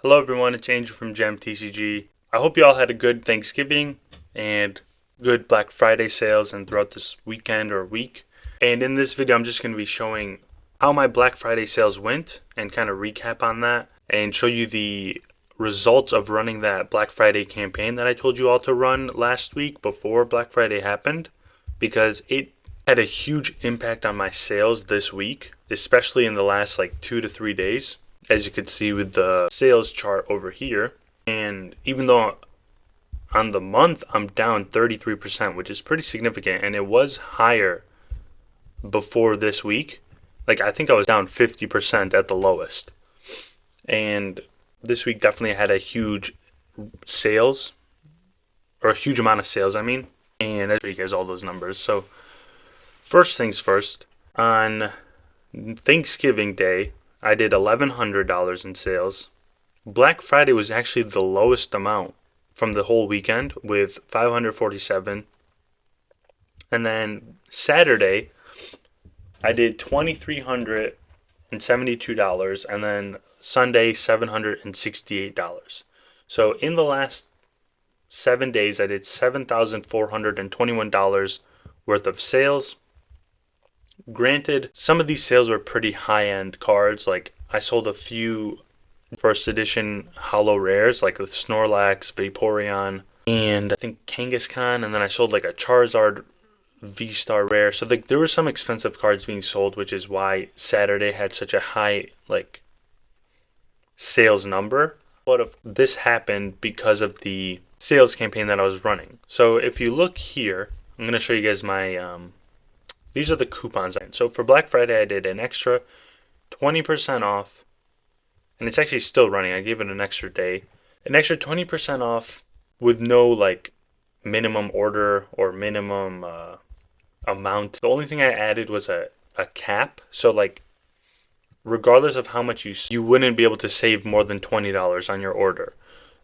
Hello everyone, it's Angel from Gem TCG. I hope you all had a good Thanksgiving and good Black Friday sales and throughout this weekend or week. And in this video, I'm just going to be showing how my Black Friday sales went and kind of recap on that and show you the results of running that Black Friday campaign that I told you all to run last week before Black Friday happened, because it had a huge impact on my sales this week, especially in the last 2 to 3 days, as you could see with the sales chart over here. And even though on the month I'm down 33%, which is pretty significant, and it was higher before this week. I think I was down 50% at the lowest. And this week definitely had a huge sales, or a huge amount of sales, and I'll show you guys all those numbers. So first things first, on Thanksgiving Day, I did $1,100 in sales. Black Friday was actually the lowest amount from the whole weekend with $547. And then Saturday, I did $2,372, and then Sunday, $768. So in the last 7 days, I did $7,421 worth of sales. Granted, some of these sales were pretty high-end cards. I sold a few first edition holo rares, like the Snorlax, Vaporeon, and I think Kangaskhan, and then I sold a Charizard V-Star rare. So there were some expensive cards being sold, which is why Saturday had such a high sales number. But if this happened because of the sales campaign that I was running. So if you look here, I'm going to show you guys my these are the coupons. So for Black Friday, I did an extra 20% off, and it's actually still running. I gave it an extra day. An extra 20% off with no minimum order or minimum amount. The only thing I added was a cap. So regardless of how much you wouldn't be able to save more than $20 on your order.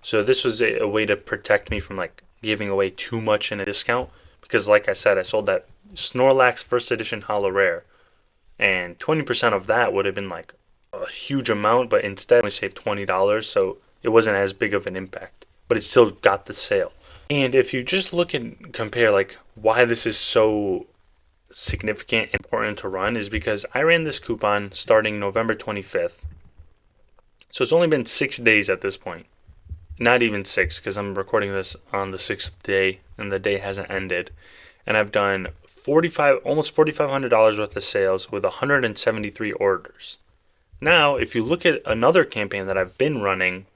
So this was a way to protect me from giving away too much in a discount, because like I said, I sold that Snorlax first edition holo rare, and 20% of that would have been a huge amount, but instead I only saved $20, so it wasn't as big of an impact, but it still got the sale. And if you just look and compare why this is so significant and important to run, is because I ran this coupon starting November 25th. So it's only been 6 days at this point. Not even 6, because I'm recording this on the 6th day and the day hasn't ended. And I've done almost $4,500 worth of sales with 173 orders. Now, if you look at another campaign that I've been running,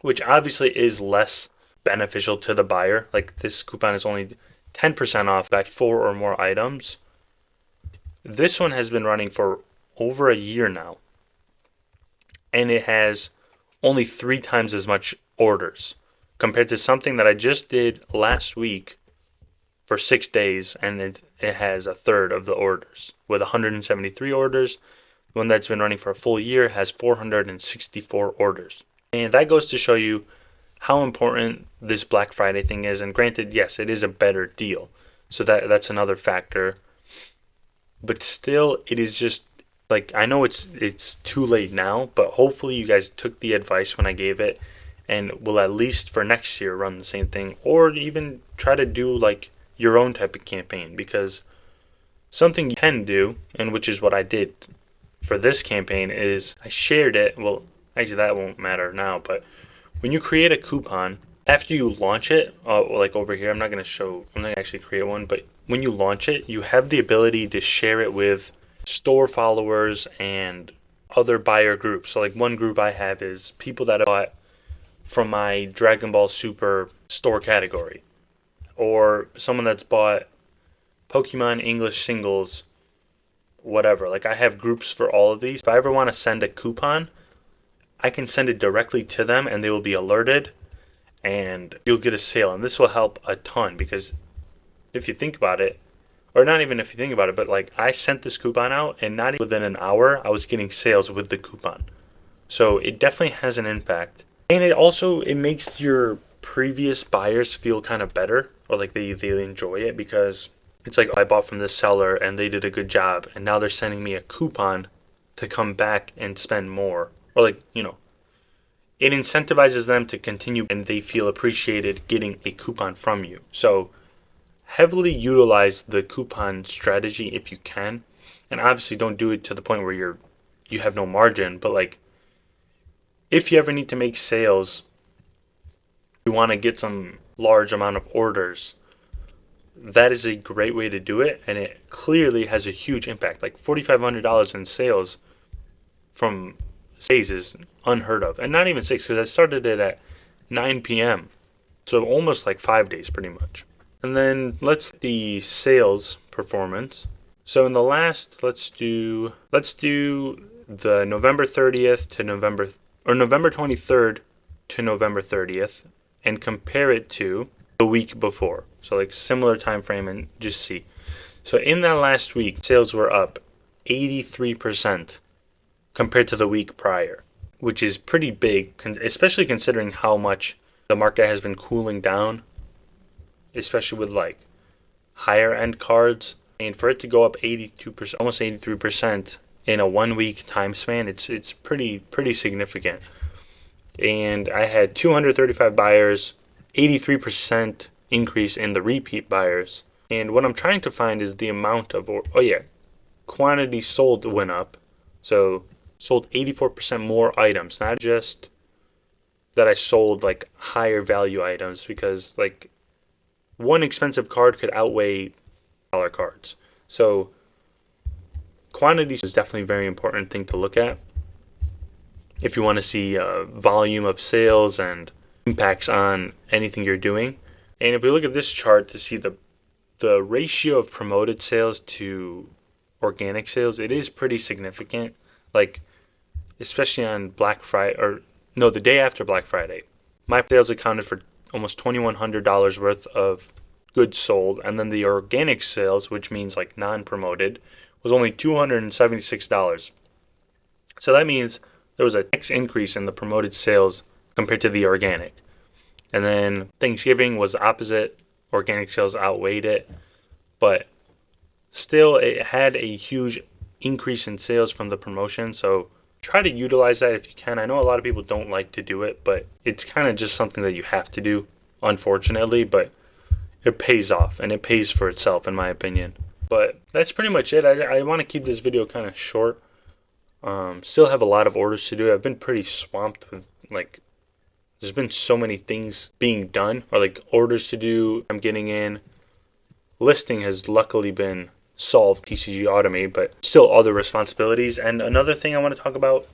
which obviously is less beneficial to the buyer, this coupon is only 10% off back 4 or more items. This one has been running for over a year now, and it has only 3 times as much orders compared to something that I just did last week for 6 days, and it has a third of the orders with 173 orders. The one that's been running for a full year has 464 orders. And that goes to show you how important this Black Friday thing is. And granted, yes, it is a better deal, so that's another factor. But still, it is just I know it's too late now, but hopefully you guys took the advice when I gave it and will at least for next year run the same thing, or even try to do your own type of campaign. Because something you can do, and which is what I did for this campaign, is I shared it. Well, actually that won't matter now, but when you create a coupon, after you launch it, over here, I'm not going to actually create one, but when you launch it, you have the ability to share it with store followers and other buyer groups. So one group I have is people that bought from my Dragon Ball Super store category, or someone that's bought Pokemon English singles, whatever. I have groups for all of these. If I ever want to send a coupon, I can send it directly to them and they will be alerted and you'll get a sale. And this will help a ton, because if you think about it, or not even if you think about it, but I sent this coupon out and not even within an hour I was getting sales with the coupon. So it definitely has an impact. And it makes your previous buyers feel kind of better, or they enjoy it, because it's I bought from this seller and they did a good job, and now they're sending me a coupon to come back and spend more. Or it incentivizes them to continue and they feel appreciated getting a coupon from you. So heavily utilize the coupon strategy if you can. And obviously don't do it to the point where you have no margin, but like if you ever need to make sales, you want to get some large amount of orders, that is a great way to do it, and it clearly has a huge impact. Like $4,500 in sales from days is unheard of, and not even 6, because I started it at 9 p.m. So almost like 5 days pretty much. And then let's the sales performance. So in the last, let's do the November 30th to November 23rd to November 30th and compare it to the week before. So like similar time frame and just see. So in that last week, sales were up 83% compared to the week prior, which is pretty big, especially considering how much the market has been cooling down, especially with like higher end cards. And for it to go up 82%, almost 83% in a 1 week time span, it's pretty significant. And I had 235 buyers, 83% increase in the repeat buyers. And what I'm trying to find is the amount of, quantity sold went up. So sold 84% more items, not just that I sold like higher value items, because like one expensive card could outweigh dollar cards. So quantity is definitely a very important thing to look at if you want to see volume of sales and impacts on anything you're doing. And if we look at this chart to see the ratio of promoted sales to organic sales, it is pretty significant. Like especially on Black Friday, the day after Black Friday, my sales accounted for almost $2,100 worth of goods sold, and then the organic sales, which means like non-promoted, was only $276. So that means there was a next increase in the promoted sales compared to the organic. And then Thanksgiving was the opposite. Organic sales outweighed it. But still, it had a huge increase in sales from the promotion. So try to utilize that if you can. I know a lot of people don't like to do it, but it's kind of just something that you have to do, unfortunately. But it pays off, and it pays for itself, in my opinion. But that's pretty much it. I want to keep this video kind of short. Still have a lot of orders to do. I've been pretty swamped with there's been so many things being done, or like orders to do I'm getting in. Listing has luckily been solved, TCG Automate, but still other responsibilities. And another thing I want to talk about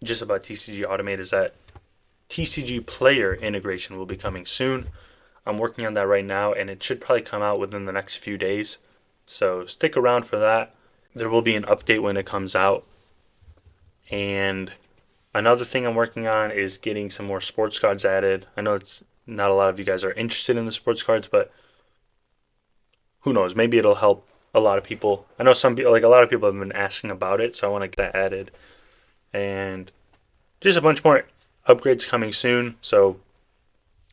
just about TCG Automate is that TCG Player integration will be coming soon. I'm working on that right now, and it should probably come out within the next few days. So stick around for that. There will be an update when it comes out. And another thing I'm working on is getting some more sports cards added. I know it's not a lot of you guys are interested in the sports cards, but who knows? Maybe it'll help a lot of people. I know some people, like a lot of people have been asking about it, so I want to get that added. And just a bunch more upgrades coming soon. So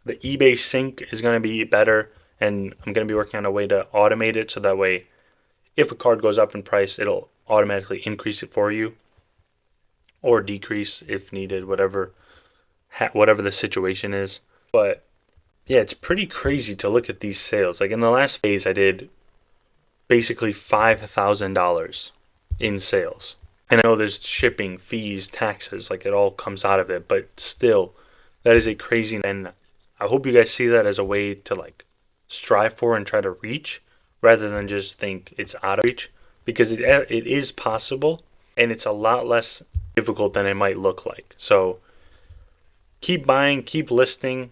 the eBay sync is going to be better, and I'm going to be working on a way to automate it so that way if a card goes up in price, it'll automatically increase it for you or decrease if needed, whatever the situation is. But yeah, it's pretty crazy to look at these sales. Like in the last phase, I did basically $5,000 in sales. And I know there's shipping, fees, taxes, like it all comes out of it, but still, that is a crazy. And I hope you guys see that as a way to like strive for and try to reach, rather than just think it's out of reach, because it is possible, and it's a lot less difficult than it might look like. So keep buying, keep listing,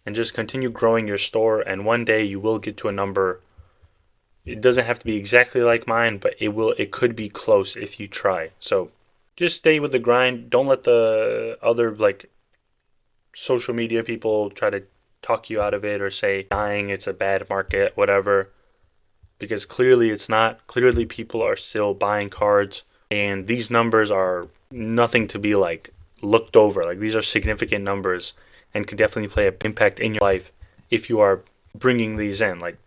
and just continue growing your store, and one day you will get to a number. It doesn't have to be exactly like mine, but it could be close if you try. So just stay with the grind. Don't let the other like social media people try to talk you out of it or say dying, it's a bad market, whatever, because clearly it's not. Clearly people are still buying cards, and these numbers are nothing to be like looked over. Like these are significant numbers and could definitely play an impact in your life if you are bringing these in. Like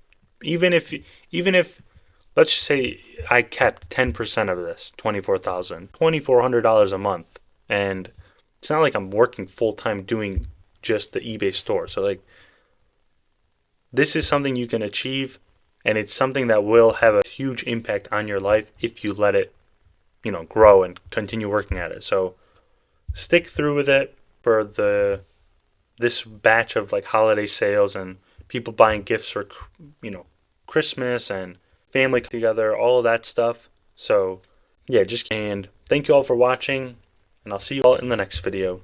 even if let's just say I kept 10% of this, $24,000, $2,400 a month, and it's not like I'm working full time doing just the eBay store. So like this is something you can achieve, and it's something that will have a huge impact on your life if you let it, grow and continue working at it. So stick through with it for this batch of like holiday sales and people buying gifts for Christmas and family together, all of that stuff. So yeah, and thank you all for watching, and I'll see you all in the next video.